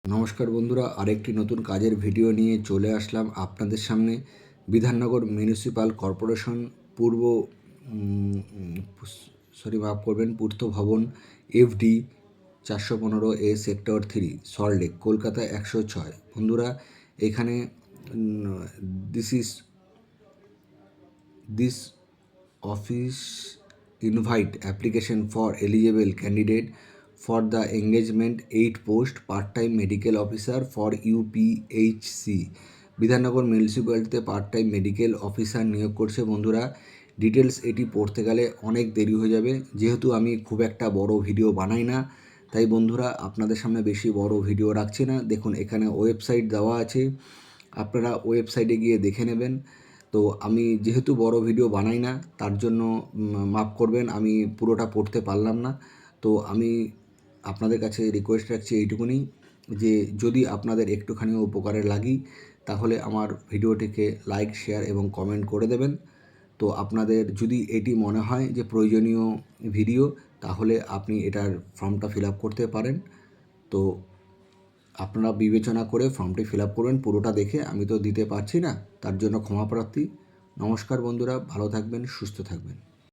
নমস্কার বন্ধুরা, আরেকটি নতুন কাজের ভিডিও নিয়ে চলে আসলাম আপনাদের সামনে। বিধাননগর মিউনিসিপ্যাল কর্পোরেশন পূর্ব মাফ করবেন, পূর্ত ভবন FD 415A sector 3 Salt Lake, Kolkata 106। বন্ধুরা, এখানে this office invite application for eligible candidate for the engagement 8 post part-time medical officer for UPHC। Bidhannagar মিউনিসিপ্যালিটিতে পার্ট টাইম মেডিকেল অফিসার নিয়োগ করছে। বন্ধুরা, ডিটেলস এটি পড়তে গেলে অনেক দেরি হয়ে যাবে, যেহেতু আমি খুব একটা বড় ভিডিও বানাই না, তাই বন্ধুরা আপনাদের সামনে বেশি বড় ভিডিও রাখছি না। দেখুন, এখানে ওয়েবসাইট দেওয়া আছে, আপনারা ওয়েবসাইটে গিয়ে দেখে নেবেন। তো আমি যেহেতু বড় ভিডিও বানাই না, তার জন্য মাফ করবেন, আমি পুরোটা পড়তে পারলাম না। তো আমি আপনাদের কাছে রিকোয়েস্ট রাখছি এইটুকুনি, যে যদি আপনাদের একটুখানিও উপকারে লাগি, তাহলে আমার ভিডিওটিকে লাইক, শেয়ার এবং কমেন্ট করে দেবেন। তো আপনাদের যদি এটি মনে হয় যে প্রয়োজনীয় ভিডিও, তাহলে আপনি এটার ফর্মটা ফিল আপ করতে পারেন। তো আপনারা বিবেচনা করে ফর্মটি ফিল আপ করবেন। পুরোটা দেখে আমি তো দিতে পারছি না, তার জন্য ক্ষমাপ্রার্থী। নমস্কার বন্ধুরা, ভালো থাকবেন, সুস্থ থাকবেন।